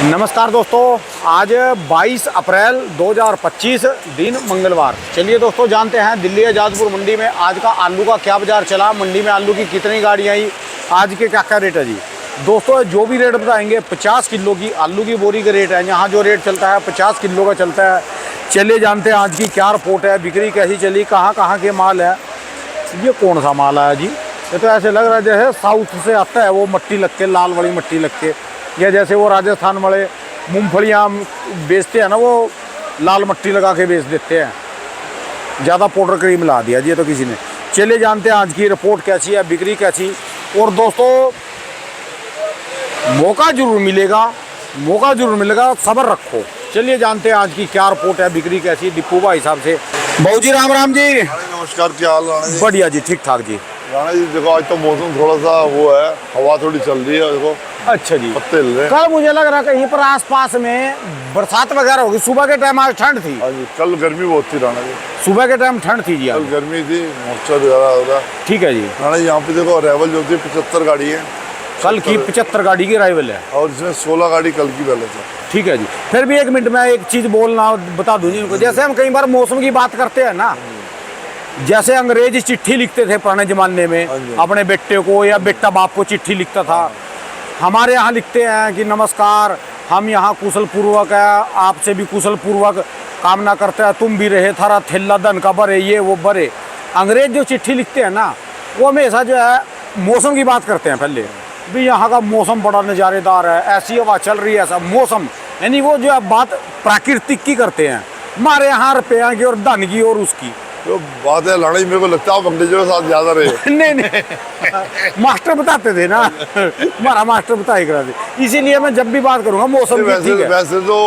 नमस्कार दोस्तों, आज 22 अप्रैल 2025 दिन मंगलवार। चलिए दोस्तों, जानते हैं दिल्ली आजादपुर मंडी में आज का आलू का क्या बाजार चला, मंडी में आलू की कितनी गाड़ियाँ आई, आज के क्या क्या रेट है जी। दोस्तों जो भी रेट बताएंगे 50 किलो की आलू की बोरी का रेट है। यहाँ जो रेट चलता है 50 किलो का चलता है। चलिए जानते हैं आज की क्या रिपोर्ट है, बिक्री कैसी चली, कहाँ कहाँ के माल है। ये कौन सा माल है जी, ये तो ऐसे लग रहा है जैसे साउथ से आता है, वो मट्टी लग के, लाल वाली मट्टी लग के, या जैसे वो राजस्थान वाले मूंगफलियाँ बेचते हैं ना, वो लाल मट्टी लगा के बेच देते हैं। ज़्यादा पाउडर क्रीम मिला दिया जी ये तो किसी ने। चलिए जानते हैं आज की रिपोर्ट कैसी है, बिक्री कैसी। और दोस्तों मौका जरूर मिलेगा, सब्र रखो। चलिए जानते हैं आज की क्या रिपोर्ट है, बिक्री कैसी। डिप्पू भाई साहब से। बहू जी राम राम जी। नमस्कार, क्या हाल राणा जी? बढ़िया जी, ठीक ठाक जी। राणा जी देखो, आज तो मौसम थोड़ा सा वो है, हवा थोड़ी चल रही है, देखो अच्छा जी। पत्ते हिल रहे हैं। कल मुझे लग रहा कहीं पर आसपास में बरसात वगैरह होगी। सुबह के टाइम आज ठंड थी। हाँ जी, कल गर्मी बहुत थी राणा जी। सुबह के टाइम ठंड थी जी कल आज। गर्मी थी, मॉइस्चर ज़्यादा हो रहा। ठीक है जी। राणा जी यहाँ पे देखो अराइवल जो होती है 75 गाड़ी है कल की 75 गाड़ी की अराइवल है, और इसमें 16 गाड़ी कल की बैलेंस है। ठीक है जी। फिर भी एक मिनट में एक चीज़ बोलना बता दूँ जी उनको। जैसे हम कई बार मौसम की बात करते हैं ना, जैसे अंग्रेज चिट्ठी लिखते थे पुराने ज़माने में अपने बेटे को, या बेटा बाप को चिट्ठी लिखता था। हमारे यहाँ लिखते हैं कि नमस्कार, हम यहाँ कुशल पूर्वक है, आपसे भी कुशल पूर्वक कामना करते हैं, तुम भी रहे थारा थैला धन का भरे, ये वो भरे। अंग्रेज जो चिट्ठी लिखते हैं ना, वो हमेशा जो है मौसम की बात करते हैं पहले भी। यहाँ का मौसम बड़ा नज़ारेदार है, ऐसी हवा चल रही है, ऐसा मौसम, यानी वो जो है बात प्राकृतिक की करते हैं। हमारे यहाँ रुपया की और धन की और उसकी तो बात है राणा जी, मेरे को लगता है आप अंग्रेजों के साथ ज़्यादा रहे। नहीं मास्टर बताते थे ना, हमारा मास्टर बताए कराते, इसीलिए मैं जब भी बात करूँगा मौसम की। ठीक है। वैसे तो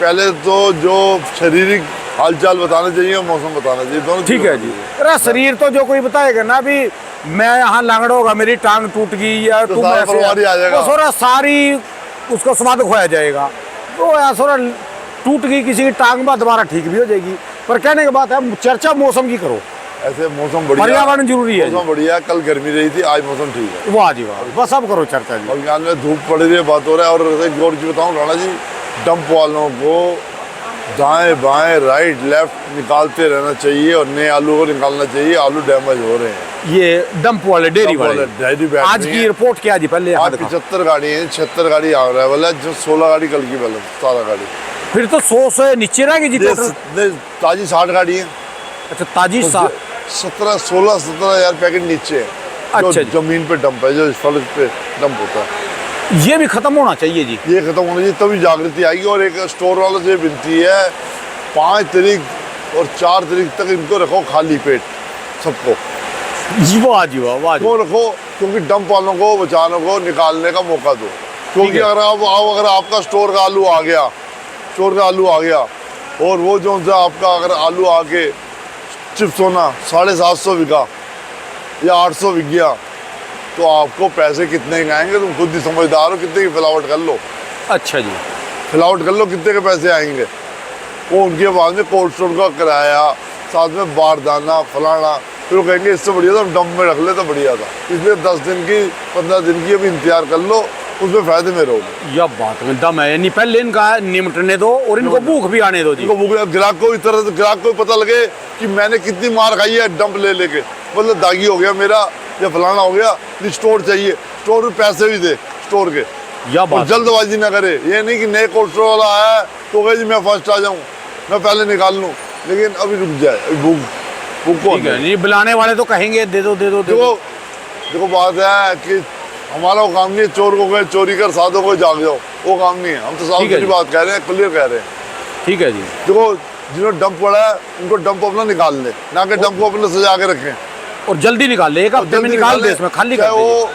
पहले तो जो शारीरिक हालचाल बताना चाहिए, मौसम बताना चाहिए, दोनों। ठीक है जी। अरे शरीर तो जो कोई बताएगा ना, अभी मैं यहाँ लंगड़ होगा, मेरी टांग टूट गई, या तो तुम ऐसे, वो थोड़ा सारी उसका स्वाद खोया जाएगा। तो ऐसा टूट गई किसी की टांग में, दोबारा ठीक भी हो जाएगी। पर कहने की बात है, चर्चा मौसम की करो। ऐसे मौसम बढ़िया, पर्यावरण जरूरी है। मौसम बढ़िया, कल गर्मी रही थी, आज मौसम ठीक है। वाह जी वाह, बस अब करो चर्चा जी। बंगाल में धूप पड़ रही है, बात हो रहा है। और एक और चीज बताऊं राणा जी, डंप वालों को दाएं बाएं राइट लेफ्ट निकालते रहना चाहिए और नए आलू को निकालना चाहिए। आलू डैमेज हो रहे हैं। ये डंप वाले डेयरी वाले आज की रिपोर्ट क्या जी, पहले आज 75 गाड़ी है, 76 गाड़ी अवेलेबल है, जो 16 गाड़ी कल की बैलेंस, 17 गाड़ी। फिर तो 100 से नीचे रहेगी जी टोटल। ताजी 60 गाड़ी है। अच्छा, ताजी 16-17 हजार पैकेट नीचे है। अच्छा जो जमीन पे डंप है, जो सड़क पे डंप होता है, ये भी खत्म होना चाहिए जी। ये खत्म होना चाहिए, तभी जागृति आएगी। और एक स्टोर वालों से विनती है, 5 तारीख और 4 तारीख तक इनको रखो खाली पेट सबको। वाह जी वाह, वाह जी। क्यों रखो? क्योंकि डंप वालों को बचाने को निकालने का मौका दो। क्योंकि अगर आपका स्टोर का आलू आ गया, और वो जो आपका अगर आलू आके चिप्स होना 750 बिका या 800 बिक गया, तो आपको पैसे कितने के आएंगे? तुम खुद ही समझदार हो, कितने की फिलावट कर लो। अच्छा जी, फिलावट कर लो, कितने के पैसे आएंगे? वो उनके बाद में कोल्ड स्टोर का किराया, साथ में बारदाना फलाना, फिर वो कहेंगे इससे बढ़िया तो हम डंप में रख ले तो बढ़िया था। इसलिए 10 दिन की 15 दिन की अभी इंतजार कर लो, उसमें फायदे में रहोगे। यह बात में दम है, यानी पहले इनका निमटने दो और इनको भूख भी आने दो जी। इनको भूख, ग्राहक को इस तरह से ग्राहक को पता लगे कि मैंने कितनी मार खाई है डंप ले लेके, मतलब दागी हो गया मेरा या फलाना हो गया, स्टोर चाहिए, स्टोर में पैसे भी दे स्टोर के। या बात जल्दबाजी ना करे। ये नहीं कि नए कोल्ड स्टोर वाला आया तो कहे जी मैं फर्स्ट आ जाऊँ, मैं पहले निकाल लूँ, लेकिन अभी रुक जाए, अभी भूख को नहीं, बुलाने वाले तो कहेंगे दे दो दे दो। देखो बात है कि हमारा वो काम नहीं है चोर को कहे चोरी कर, साधो को जाग जाओ, वो काम नहीं है। हम तो साफ सुथरी बात कह रहे हैं, क्लियर कह रहे हैं। ठीक है जी। देखो जिन्होंने डंप पड़ा है उनको डंप अपना निकाल ले, ना कि डंप को अपने सजा के रखें और जल्दी निकाल ले, एक हफ्ते में निकाल दे, इसमें खाली कर दे। वो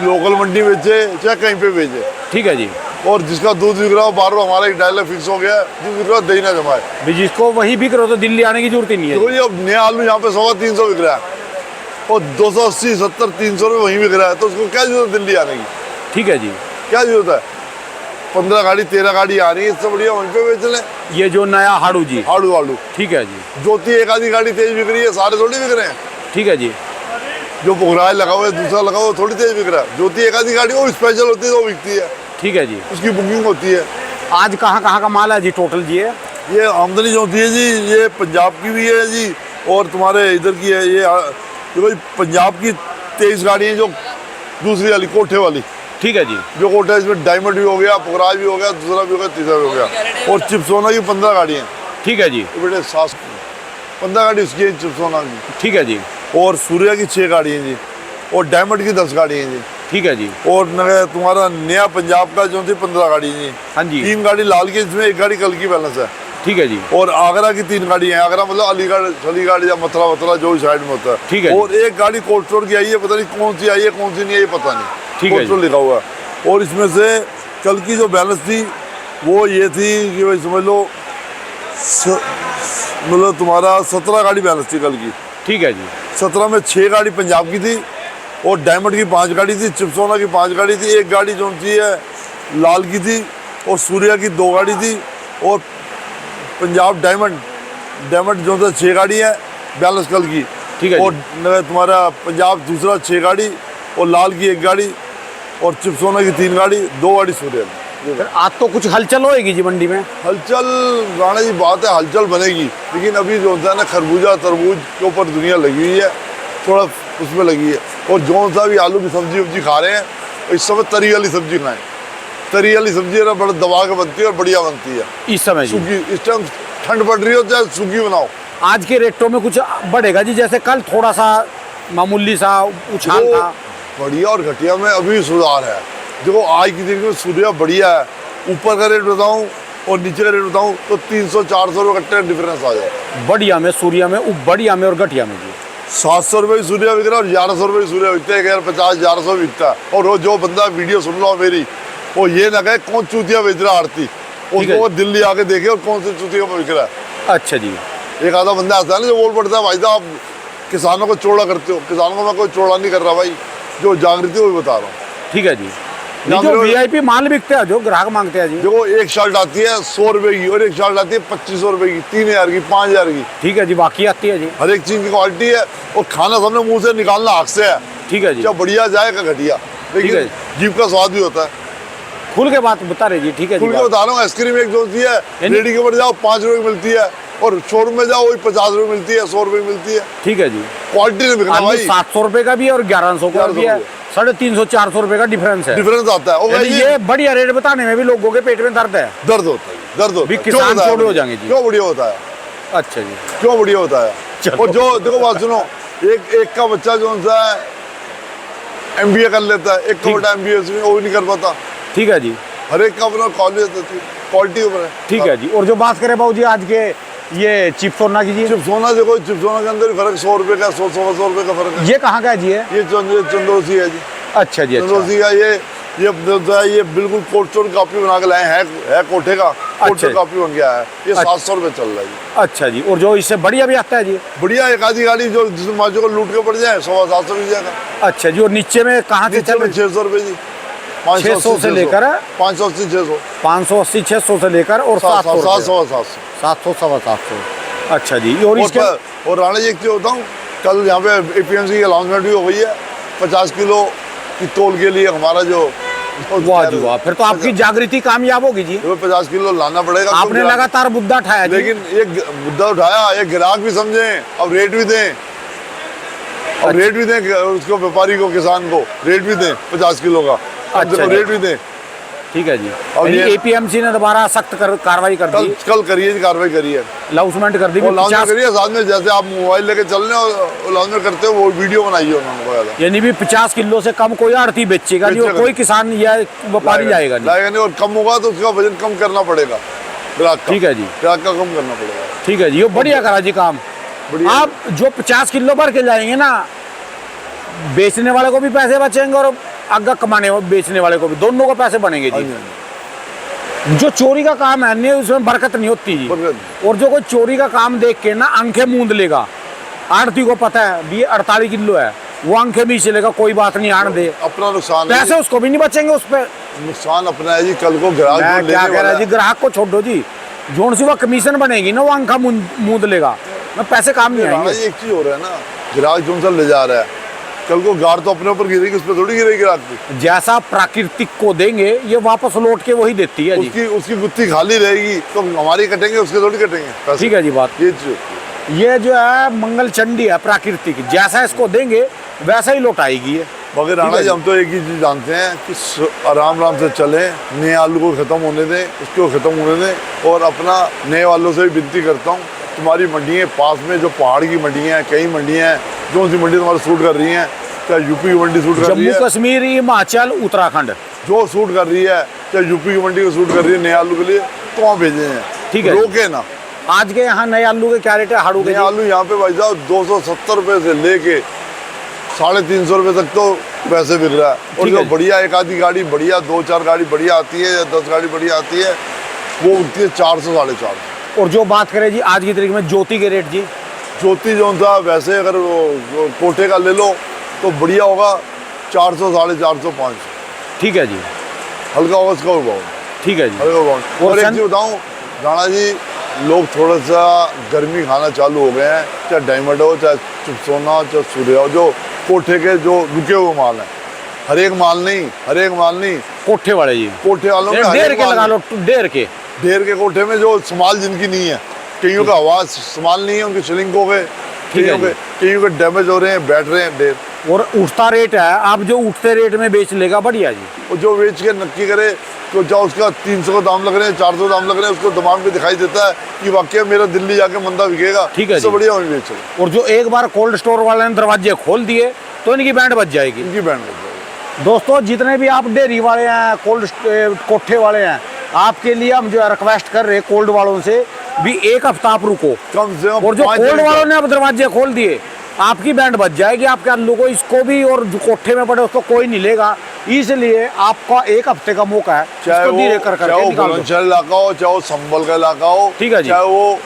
लोकल मंडी बेचे चाहे कहीं पे बेचे। ठीक है जी। और जिसका दूध बिक रहा हो, बार बार हमारा एक डायलॉग फिक्स हो गया है, दूध बिक रहा हो दही ना जमाए। भी जिसको वहीं बिक रहा हो तो दिल्ली आने की जरूरत ही नहीं है। देखो ये अब नया आलू यहाँ पे 100-300 बिक रहा है और 280-70-300 में वहीं बिक रहा है, तो उसको क्या जरूरत दिल्ली आने की? ठीक है जी। क्या जरूरत है? 15 गाड़ी 13 गाड़ी आ रही है, इससे बढ़िया वहीं पे बेच लें। ये जो नया हाड़ू जी, हाड़ू ठीक है जी। ज्योति एक आधी गाड़ी तेज बिक रही है, सारे थोड़ी बिक रहे हैं। ठीक है जी। जो पुगराय लगा हुआ है, दूसरा लगा हुआ थोड़ी तेज बिक रहा है। ज्योति एक आधी गाड़ी वो स्पेशल होती है तो बिकती है। ठीक है जी। उसकी बुकिंग होती है। आज कहाँ का माल है जी टोटल जी? ये आमदनी जो होती है जी, ये पंजाब की भी है जी और तुम्हारे इधर की है। ये देखो जी, पंजाब की 23 गाड़ियाँ जो दूसरी वाली कोठे वाली, ठीक है जी। जो कोठा है इसमें डायमंड भी हो गया, पुखराज भी हो गया, दूसरा भी हो गया, तीसरा भी हो गया। और चिपसोना की 15 गाड़ियाँ, ठीक है जी। बेटे 15 गाड़ी उसकी है चिपसोना की। ठीक है जी। और सूर्या की 6 गाड़ी हैं जी और डायमंड की 10 गाड़ी हैं जी। ठीक है जी। और तुम्हारा नया पंजाब का जो थी 15 गाड़ी जी। हाँ जी। 3 गाड़ी लाल की, इसमें 1 गाड़ी कल की बैलेंस है। ठीक है जी। और आगरा की 3 गाड़ी हैं। आगरा मतलब अलीगढ़ या मथुरा जो साइड में होता है। ठीक है। और 1 गाड़ी कोल्ड स्टोर की आई है, पता नहीं कौन सी आई है कौन सी नहीं है, ये पता नहीं। ठीक है कोल्ड स्टोर लिखा हुआ है। और इसमें से कल की जो बैलेंस थी वो ये थी कि भाई समझ लो मतलब तुम्हारा 17 गाड़ी बैलेंस थी कल की। ठीक है जी। 17 में 6 गाड़ी पंजाब की थी और डायमंड की 5 गाड़ी थी, चिपसोना की 5 गाड़ी थी, 1 गाड़ी जो थी है लाल की थी और सूर्या की 2 गाड़ी थी और पंजाब डायमंड जो था 6 गाड़ी है बैलेंस कल की। ठीक है। और तुम्हारा पंजाब दूसरा 6 गाड़ी और लाल की 1 गाड़ी और चिपसोना की 3 गाड़ी, 2 गाड़ी सूर्या की। फिर आज तो कुछ हलचल होएगी जी मंडी में? हलचल राणा जी बात है, हलचल बनेगी, लेकिन अभी जो होता है ना खरबूजा तरबूज के ऊपर दुनिया लगी हुई है, थोड़ा उसमें लगी है। और जो सा भी आलू की सब्जी खा रहे हैं, इस समय तरी वाली सब्जी खाएं। तरी वाली सब्जी है ना बड़ा दबा के बनती है और बढ़िया बनती है इस समय जी। सूखी, इस टाइम ठंड पड़ रही हो चाहे सूखी बनाओ। आज के रेटों में कुछ बढ़ेगा जी? जैसे कल थोड़ा सा मामूली सा उछाल था। बढ़िया और घटिया में अभी सुधार है। देखो आज की दिन में सूर्या बढ़िया है, ऊपर का रेट बताऊं और नीचे का रेट बताऊं तो 300-400 रुपये कट्टे डिफरेंस आ जाए। बढ़िया में सूर्या में, बढ़िया में और घटिया में जी 700 रुपये की सूर्या बिक रहा है और 1100 रुपये की सूर्या बिकता है। 50-1100 बिकता है। और वो जो बंदा वीडियो सुन रहा हो मेरी, वो ये ना कहे कौन चूतिया बेच रहा आरती, उसको वो दिल्ली आके देखे और कौन सी चूतिया बिक रहा है। अच्छा जी। एक आधा बंदा ऐसा है ना जो बोल पड़ता है भाई साहब किसानों को चोड़ा करते हो। किसानों को मैं कोई चोड़ा नहीं कर रहा भाई, जो जागृति वही बता रहा हूँ। ठीक है जी। जो वीआईपी माल बिकते हैं, जो ग्राहक मांगते हैं जी, देखो एक शर्ट आती है 100 रुपए की और एक शर्ट आती है 2500 रुपए की, 3000 की, 5000 की। ठीक है जी। बाकी आती है जी, हर एक चीज की क्वालिटी है और खाना सामने मुंह से निकालना हक से है। ठीक है जी। चाहे बढ़िया जाए का घटिया, लेकिन जीभ का स्वाद भी होता है। खुल के बात बता रहे जी। ठीक है जी। खुल के बता रहा हूँ, आइसक्रीम एक जो होती है रेडी के ऊपर जाओ 5 रुपए की मिलती है और शोरूम में जाओ वही 50 रुपए मिलती है, 100 रुपए मिलती है। ठीक है जी। क्वालिटी नहीं बिकना भाई। 700 रुपए का भी है और 1100 का भी है। 350-400 रुपए का डिफरेंस है। डिफरेंस आता है। ये बढ़िया रेट बताने में भी लोगों के पेट में दर्द है। दर्द होता है, दर्द होता है। किसान छोड़े हो जाएंगे जी। क्यों बढ़िया होता है? अच्छा जी। क्यों बढ़िया होता है? और जो देखो बात सुनो, एक का बच्चा जो सा है MBA कर लेता है, एक का बेटा MBA में वो भी नहीं कर पाता। ठीक है जी। हर एक का अपना कॉलेज क्वालिटी ऊपर है। ठीक है जी। और जो बात करें बाबू जी आज के ये चिपसोना की जी, चिपसोना देखो, चिपसोना के अंदर फर्क 100 रुपए का, 100-125 रुपए का फर्क है। ये कहाँ का है जी? ये चंदोसी है जी। अच्छा जी। चंदोसी का ये बिल्कुल कोल्ड स्टोर कॉपी बना के लाए हैं कोठे का कोल्ड स्टोर कॉपी बन गया है। ये 700 रुपए चल रहा है जी। अच्छा जी। और जो इससे बढ़िया भी आता है जी? बढ़िया एक आधी गाड़ी जो जिसमें माजो को लूट के पड़ जाए 700 मिल जाएगा। अच्छा जी। और नीचे में कहाँ से चल? 600 रुपए जी। 600 से लेकर 580 600 580 600 से लेकर और 700 700 अच्छा जी। और राणा जी एक चीज होता हूँ, कल यहाँ पे APMC की अनाउंसमेंट भी हो गई है 50 किलो की तोल के लिए हमारा जो वाह जी वाह, फिर तो आपकी जागृति कामयाब होगी जी। 50 किलो लाना पड़ेगा। आपने लगातार मुद्दा उठाया, लेकिन एक मुद्दा उठाया, एक ग्राहक भी समझे, अब रेट भी दें, और रेट भी दें उसको, व्यापारी को, किसान को रेट भी दें 50 किलो का। अच्छा, रेट भी दें। ठीक है जी। और ये APMC ने दोबारा सख्त कार्रवाई कर दी, कल करिए, कार्रवाई करिए, अनाउंसमेंट कर दी, करिए। साथ में जैसे आप मोबाइल लेके चल रहे हो अनाउंसमेंट करते हो, वो वीडियो बनाइए उन्होंने। यानी भी 50 किलो से कम कोई आड़ती बेचेगा नहीं और कोई किसान या व्यापारी लाएगा नहीं। और कम होगा तो उसका वजन कम करना पड़ेगा ग्राहक का। ठीक है जी। ग्राहक का कम करना पड़ेगा। ठीक है जी। ये बढ़िया करा जी काम। आप जो 50 किलो भर के लाएंगे ना, बेचने वाले को भी पैसे बचेंगे और आगे कमाने बेचने वाले को भी, दोनों को पैसे बनेंगे जी। जो चोरी का काम है नहीं, उसमें बरकत नहीं होती जी। और जो कोई चोरी का काम देख के ना आंखें मूंद लेगा, आड़ती को पता है भी 48 किलो है, वो आंखें भी चलेगा, कोई बात नहीं, आड़ दे, अपना नुकसान, पैसे उसको भी नहीं बचेंगे, उस पर नुकसान अपना है जी। कल को ग्राहक क्या कह रहा है जी, ग्राहक को छोड़ो जी, जोन सी वो कमीशन बनेगी ना, वो आंखा मूंद लेगा, मैं पैसे काम नहीं आएंगे। एक चीज हो रहा है ना, ग्राहक जो ले जा रहा है कल को गाड़ तो अपने ऊपर गिरेगी, उस पर थोड़ी गिरेगी रात की। जैसा प्राकृतिक को देंगे ये वापस लौट के वही देती है जी। उसकी गुत्थी खाली रहेगी तो हमारी कटेंगे, उसके थोड़ी कटेंगे पैसे। ठीक है जी बात। ये चीज़ ये जो है मंगल चंडी है प्राकृतिक, जैसा इसको देंगे वैसा ही लौट आएगी ये। मगर राणा जी हम तो एक ही चीज़ जानते हैं कि आराम आराम से चलें, नए आलू को ख़त्म होने दें, उसको ख़त्म होने दें। और अपना नए वालों से भी विनती करता हूँ, तुम्हारी मंडियाँ पास में जो पहाड़ की मंडियाँ हैं, कई मंडियाँ हैं, जो सी मंडी तुम्हारे सूट कर रही हैं, चाहे यूपी की मंडी सूट कर रही है, जम्मू कश्मीर, हिमाचल, उत्तराखंड जो सूट कर रही है, चाहे यूपी की मंडी को सूट कर रही है नए आलू के लिए, तो वहाँ भेजे हैं। ठीक है, रोके ना। आज के यहाँ नए आलू के क्या रेट है? हाड़ू के नए आलू यहाँ पे भाई साहब 270 रुपये से लेके 350 रुपये तक तो पैसे बिक रहा है। और जो बढ़िया एक आधी गाड़ी बढ़िया, 2-4 गाड़ी बढ़िया आती है या 10 गाड़ी बढ़िया आती है, वो उठती है 400-450। और जो बात करें जी आज की तारीख में ज्योति के रेट जी, ज्योति जो था वैसे अगर वो कोटे का ले लो तो बढ़िया होगा 400, 450, 500। ठीक है जी, हल्का होगा इसका भाव। ठीक है जी। हल्का भाव। और एक चीज़ बताऊँ राणा जी, लोग थोड़ा सा गर्मी खाना चालू हो गए हैं, चाहे डायमंड हो, चाहे चिपसोना, चाहे सूर्य हो, जो कोठे के जो रुके हुए माल हैं। हर एक माल नहीं, कोठे वाले जी, कोठे वालों में डेढ़ के लगा लो, डेढ़ के कोठे में जो संभाल जिनकी नहीं है, कईयों का आवाज संभाल नहीं है, उनके शिलिंग हो गए, कईयों के डैमेज हो रहे हैं, बैठ रहे हैं ढेर। और उठता रेट है, आप जो उठते रेट में बेच लेगा बढ़िया जी। और जो बेच के नक्की करे तो चाहे उसका 300 का दाम लग रहे हैं, 400 दाम लग रहे हैं, उसको दिमाग में दिखाई देता है कि वाकई मेरा दिल्ली जाके मंदा बिकेगा। ठीक है, इससे बढ़िया वहीं बेचो। और जो एक बार कोल्ड स्टोर वाले ने दरवाजे खोल दिए तो इनकी बैंड बच जाएगी। इनकी बैंड बच जाएगी। दोस्तों जितने भी आप डेयरी वाले हैं, कोठे वाले हैं, आपके लिए हम जो है रिक्वेस्ट कर रहे हैं कोल्ड वालों से भी एक हफ्ता आप रुको कम से कम। और जो कोल्ड वालों ने अब दरवाजे खोल दिए, आपकी बैंड बच जाएगी, आपके आलू को, इसको भी, और जो कोठे में पड़े उसको कोई नहीं लेगा। इसलिए आपका एक हफ्ते का मौका है, चाहे वो इलाका हो, चाहे वो संभल का इलाका हो, ठीक है जी, चाहे वो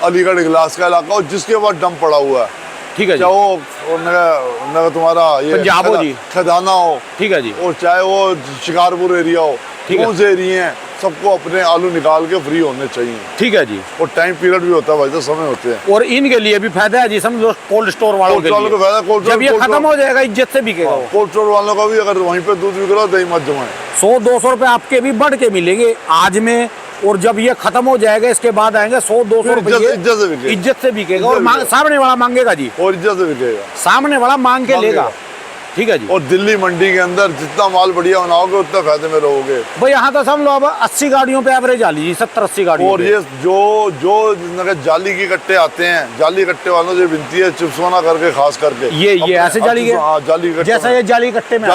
अलीगढ़ इगलास का इलाका हो, जिसके पास डंप पड़ा हुआ है, ठीक है, चाहे वो तुम्हारा ये पंजाब हो जी, खदाना हो, ठीक है जी, और चाहे वो शिकारपुर एरिया हो, कौन से एरिया हैं, सबको अपने आलू निकाल के फ्री होने चाहिए। ठीक है जी। और टाइम पीरियड भी होता है भाई, तो समय होते हैं। और इनके लिए भी फायदा है जी, समझो कोल्ड स्टोर वालों के लिए फायदा, जब ये खत्म हो जाएगा इज्जत से बिकेगा। कोल्ड स्टोर वालों का भी अगर वहीं पे दूध बिक रहा दही मत जमाए, 100-200 रुपए आपके भी बढ़ के मिलेंगे आज में, और जब ये खत्म हो जाएगा इसके बाद आएंगे 100-200 रुपए इज्जत से बिकेगा। और सामने वाला मांगेगा जी, और इज्जत से बिकेगा, सामने वाला मांग के लेगा। ठीक है जी। और दिल्ली मंडी के अंदर जितना माल बढ़िया बनाओगे उतना फायदे में रहोगे भाई। यहाँ तो सब लोग 80 गाड़ियों पे एवरेज आ लीजिए, 70-80 गाड़ियों। और ये जो जाली के कट्टे आते हैं, जाली कट्टे वालों से विनती है चिप्सोना करके, खास करके ये ऐसे जाली के, जाली कट्टे, जैसा ये जाली कट्टे में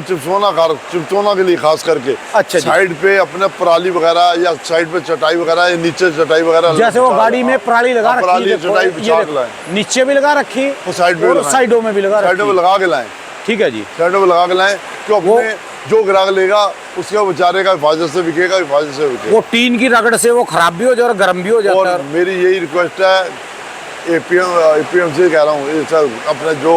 चिप्सोना के लिए खास करके। अच्छा, साइड पे अपने पराली वगैरह या साइड पे चटाई वगैरह या नीचे चटाई वगैरह, जैसे वो गाड़ी में पराली लगा रखी, चटाई बिछा के लाए, नीचे भी लगा रखी, साइडों में भी लगा के लाए। ठीक है जी, साइडों में लगा के लाएं, क्यों अपने जो ग्राहक लेगा उसका बेचारे का हिफाजत से बिकेगा, हिफाजत से बिकेगा। वो टीन की रगड़ से वो खराब भी हो जाए और गर्म भी हो जाता है। और मेरी यही रिक्वेस्ट है एपीएम से कह रहा हूँ, अपने जो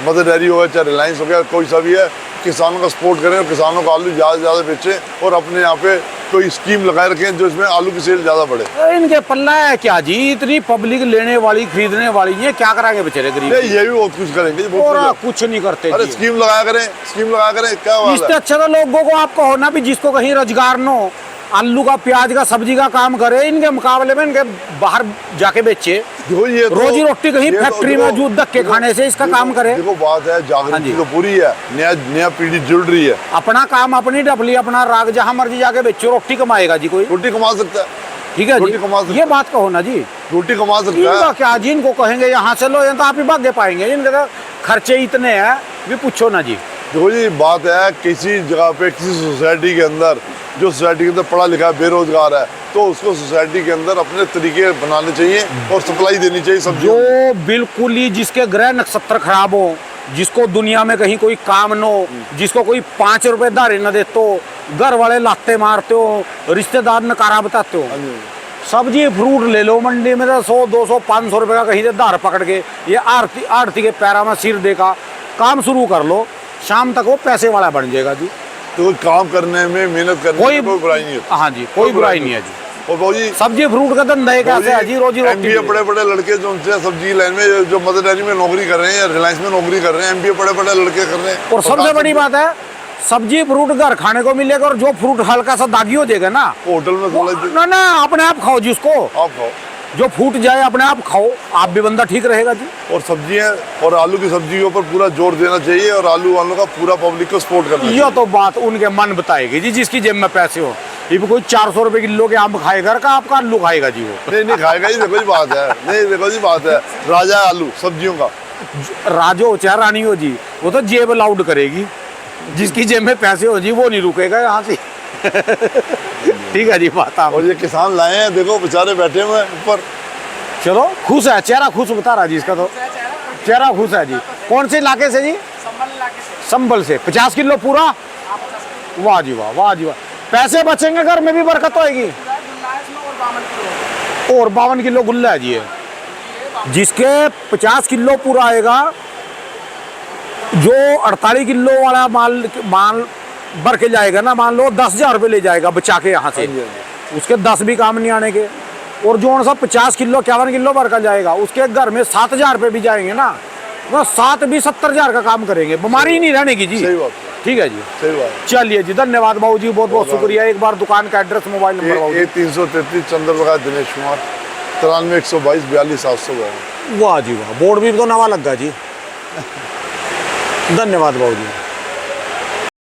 मदर डेयरी हो गया, चाहे रिलायंस हो गया, कोई सा भी है, किसानों का सपोर्ट करें और किसानों को आलू ज़्यादा से ज़्यादा बेचें और अपने यहाँ पे कोई स्कीम लगाए रखें जो इसमें आलू की सेल ज़्यादा बढ़े। इनके पल्ला है क्या जी, इतनी पब्लिक लेने वाली, खरीदने वाली, ये क्या कराएंगे बेचारे गरीब? ये भी बहुत कुछ करेंगे, कुछ नहीं करते। अरे स्कीम लगाया करें, क्या इससे अच्छा तो लोगों को आपको होना भी, जिसको कहीं रोजगार न हो, आलू का, प्याज का, सब्जी का काम करे, इनके मुकाबले में इनके बाहर जाके बेचे, रोजी रोटी कहीं फैक्ट्री में दूध धक्के खाने से इसका काम करे। देखो बात है, जागृति तो पूरी है, नया पीढ़ी जुड़ रही है, अपना काम, अपनी डबली, अपना राग, जहाँ मर्जी जाके बेचो, रोटी कमाएगा जी, कोई रोटी कमा सकता है। ठीक है जी, ये बात कहो ना जी, रोटी कमा सकता है। क्या जी, इनको कहेंगे यहाँ से लो, तो आप ही भाग्य पाएंगे, इनके तो खर्चे इतने हैं भी पूछो ना जी। देखो जी बात है, किसी जगह पे, किसी सोसाइटी के अंदर, जो सोसाइटी के अंदर पढ़ा लिखा है, बेरोजगार है, तो उसको सोसाइटी के अंदर अपने तरीके बनाने चाहिए और सप्लाई देनी चाहिए सब। जो बिल्कुल ही जिसके ग्रह नक्षत्र खराब हो, जिसको दुनिया में कहीं कोई काम न हो, जिसको कोई 5 रुपए धारे न देते हो, घर वाले लाते मारते हो, रिश्तेदार नकारा बताते हो, सब्जी फ्रूट ले लो मंडी में तो 100-200-500 रुपए का कहीं से धार पकड़ के ये आरती के पैरा में सिर देगा, काम शुरू कर लो, शाम तक वो पैसे वाला बन जाएगा जी। तो काम करने में, मेहनत करने में कोई बुराई नहीं है। हाँ जी, कोई बुराई नहीं है जी। और बाबू जी सब्जी फ्रूट का धंधा है कैसे है जी, रोजी रोटी एमबीए पढ़े पढ़े लड़के जो उनसे सब्जी लाइन में जो मदर डेयरी में नौकरी कर रहे हैं या रिलायंस में नौकरी कर रहे हैं, एमबीए पढ़े पढ़े लड़के कर रहे हैं। और सबसे बड़ी बात है सब्जी फ्रूट घर खाने को मिलेगा, और जो फ्रूट हल्का सा दागी हो जाएगा ना होटल में ना ना अपने आप खाओ जिसको, आप खाओ, जो फूट जाए अपने आप खाओ, आप भी बंदा ठीक रहेगा जी। और सब्जियां और आलू की सब्जी के ऊपर पूरा जोर देना चाहिए, और आलू वालों का पूरा पब्लिक को सपोर्ट करना चाहिए। यह तो बात उनके मन बताएगी जी, जिसकी जेब में पैसे हो। ये भी कोई 400 रुपए किलो के आम खाएगा का आपका आलू खाएगा जी वो? नहीं नहीं खाएगा जी, देखो जी बात है, नहीं देखो जी बात है, राजा है आलू सब्जियों का। राजो हो चाहे रानी हो जी, वो तो जेब अलाउड करेगी, जिसकी जेब में पैसे हो जी वो नहीं रुकेगा यहाँ से। ठीक है जी बात आप। और ये किसान लाए हैं, देखो बेचारे बैठे हुए हैं ऊपर। चलो खुश है, चेहरा खुश बता रहा जी इसका, तो चेहरा खुश है जी। कौन से इलाके से जी? संभल से। 50 किलो पूरा? वाह जी वाह, वाह जी वाह। पैसे बचेंगे, घर में भी बरकत होएगी। और 52 किलो गुल्ला है जी ये, जिसके 50 किलो पूरा आएगा, जो 48 किलो वाला माल भर के जाएगा ना, मान लो 10,000 रुपये ले जाएगा बचा के यहाँ से, उसके 10 भी काम नहीं आने के। और जो सा 50 किलो 51 किलो भर कर जाएगा, उसके घर में 7,000 रुपये भी जाएंगे ना, वो 7 भी 70,000 का काम करेंगे, बीमारी ही नहीं रहने की जी। सही बात, ठीक है जी, सही बात। चलिए जी, धन्यवाद बाबू जी, बहुत बहुत शुक्रिया। एक बार दुकान का address, mobile number. 333 Chandraprakash Dinesh Kumar, 93 122 42 752। वाह जी वाह, बोर्ड भी तो नवा लग गया जी। धन्यवाद बाबू जी।